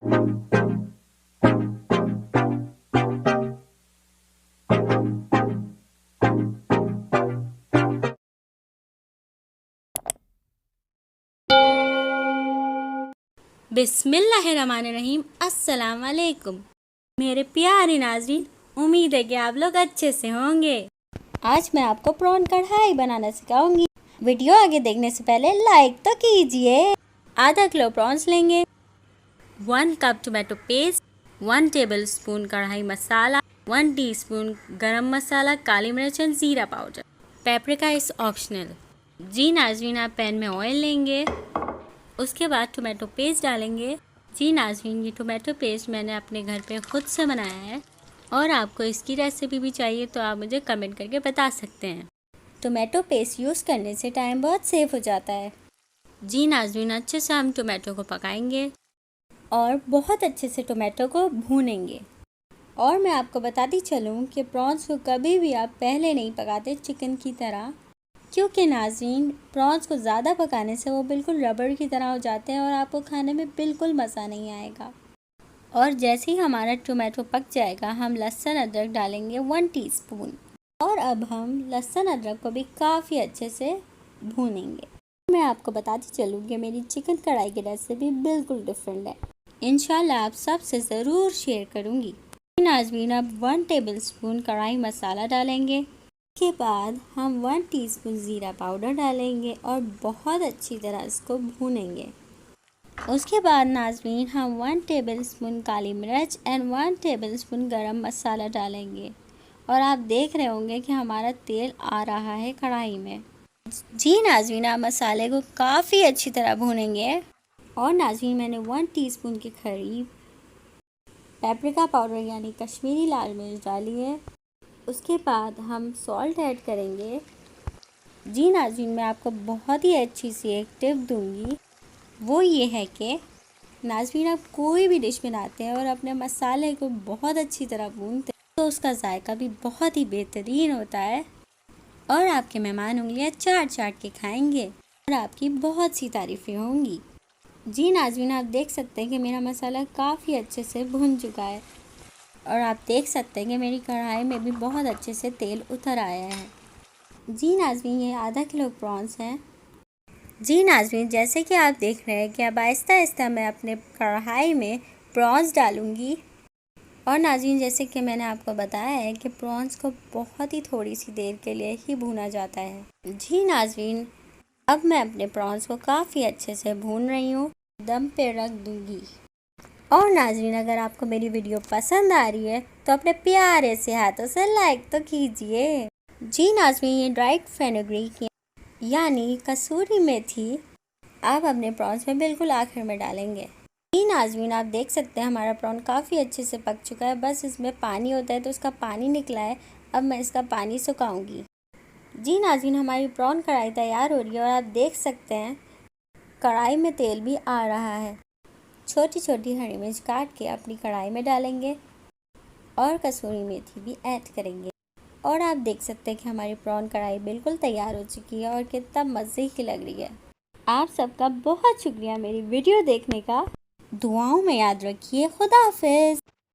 बिस्मिल्लाहिर्रहमानिर्रहीम। अस्सलाम वालेकुम मेरे प्यारे नाज़रीन, उम्मीद है कि आप लोग अच्छे से होंगे। आज मैं आपको प्रॉन कढ़ाई बनाना सिखाऊंगी। वीडियो आगे देखने से पहले लाइक तो कीजिए। आधा किलो प्रॉन्स लेंगे, 1 cup tomato paste, 1 table spoon कढ़ाई मसाला, 1 टीस्पून गरम मसाला, काली मिर्च एंड ज़ीरा पाउडर। Paprika is optional. जी नाज़रीन, आप पैन में ऑयल लेंगे, उसके बाद टोमेटो पेस्ट डालेंगे। जी नाज़रीन, ये टोमेटो पेस्ट मैंने अपने घर पे ख़ुद से बनाया है और आपको इसकी रेसिपी भी चाहिए तो आप मुझे कमेंट करके बता सकते हैं। टोमेटो पेस्ट यूज़ करने से टाइम बहुत सेव हो जाता है। जी नाज़रीन, अच्छे से हम टोमेटो को पकाएंगे और बहुत अच्छे से टोमेटो को भूनेंगे। और मैं आपको बताती चलूँ कि प्रॉन्स को कभी भी आप पहले नहीं पकाते चिकन की तरह, क्योंकि नाज़रीन प्रॉन्स को ज़्यादा पकाने से वो बिल्कुल रबड़ की तरह हो जाते हैं और आपको खाने में बिल्कुल मज़ा नहीं आएगा। और जैसे ही हमारा टोमेटो पक जाएगा, हम लहसुन अदरक डालेंगे 1 टीस्पून। और अब हम लहसुन अदरक को भी काफ़ी अच्छे से भूनेंगे। मैं आपको बताती चलूँ कि मेरी चिकन कढ़ाई की रेसिपी बिल्कुल डिफरेंट है। इंशाल्लाह आप सबसे ज़रूर शेयर करूँगी। नाज़रीन, अब 1 टेबल स्पून कढ़ाई मसाला डालेंगे। के बाद हम 1 टीस्पून ज़ीरा पाउडर डालेंगे और बहुत अच्छी तरह इसको भूनेंगे। उसके बाद नाज़रीन हम 1 टेबलस्पून काली मिर्च एंड 1 टेबलस्पून गरम मसाला डालेंगे। और आप देख रहे होंगे कि हमारा तेल आ रहा है कढ़ाई में। जी नाज़रीन, आप मसाले को काफ़ी अच्छी तरह भूनेंगे। और नाज़रीन, मैंने 1 टीस्पून के करीब पेपरिका पाउडर यानी कश्मीरी लाल मिर्च डाली है। उसके बाद हम सॉल्ट ऐड करेंगे। जी नाज़रीन, मैं आपको बहुत ही अच्छी सी एक टिप दूंगी, वो ये है कि नाज़रीन आप कोई भी डिश बनाते हैं और अपने मसाले को बहुत अच्छी तरह भूनते हैं तो उसका जायका भी बहुत ही बेहतरीन होता है और आपके मेहमान उंगलियां चाट चाट के खाएंगे और आपकी बहुत सी तारीफ़ें होंगी। जी नाज़रीन, आप देख सकते हैं कि मेरा मसाला काफ़ी अच्छे से भुन चुका है और आप देख सकते हैं कि मेरी कढ़ाई में भी बहुत अच्छे से तेल उतर आया है। जी नाज़रीन, ये आधा किलो प्रॉन्स हैं। जी नाज़रीन, जैसे कि आप देख रहे हैं कि अब आहिस्ता आहिस्ता मैं अपने कढ़ाई में प्रॉन्स डालूँगी। और नाज़रीन, जैसे कि मैंने आपको बताया है कि प्रॉन्स को बहुत ही थोड़ी सी देर के लिए ही भूना जाता है। जी नाज़रीन, अब मैं अपने प्रॉन्स को काफ़ी अच्छे से भून रही हूँ, दम पे रख दूँगी। और नाज़रीन, अगर आपको मेरी वीडियो पसंद आ रही है तो अपने प्यारे से हाथों से लाइक तो कीजिए। जी नाज़रीन, ये ड्राइड फेनुग्रीक यानी कसूरी मेथी आप अपने प्रॉन्स में बिल्कुल आखिर में डालेंगे। जी नाज़रीन, आप देख सकते हैं हमारा प्रॉन काफ़ी अच्छे से पक चुका है, बस इसमें पानी होता है तो उसका पानी निकला है। अब मैं इसका पानी सुखाऊंगी। जी नाज़रीन, हमारी प्रॉन कढ़ाई तैयार हो रही है और आप देख सकते हैं कढ़ाई में तेल भी आ रहा है। छोटी छोटी हरी मिर्च काट के अपनी कढ़ाई में डालेंगे और कसूरी मेथी भी ऐड करेंगे। और आप देख सकते हैं कि हमारी प्रॉन कढ़ाई बिल्कुल तैयार हो चुकी है और कितना मज़े की लग रही है। आप सबका बहुत शुक्रिया मेरी वीडियो देखने का। दुआओं में याद रखिए। खुदा हाफिज़।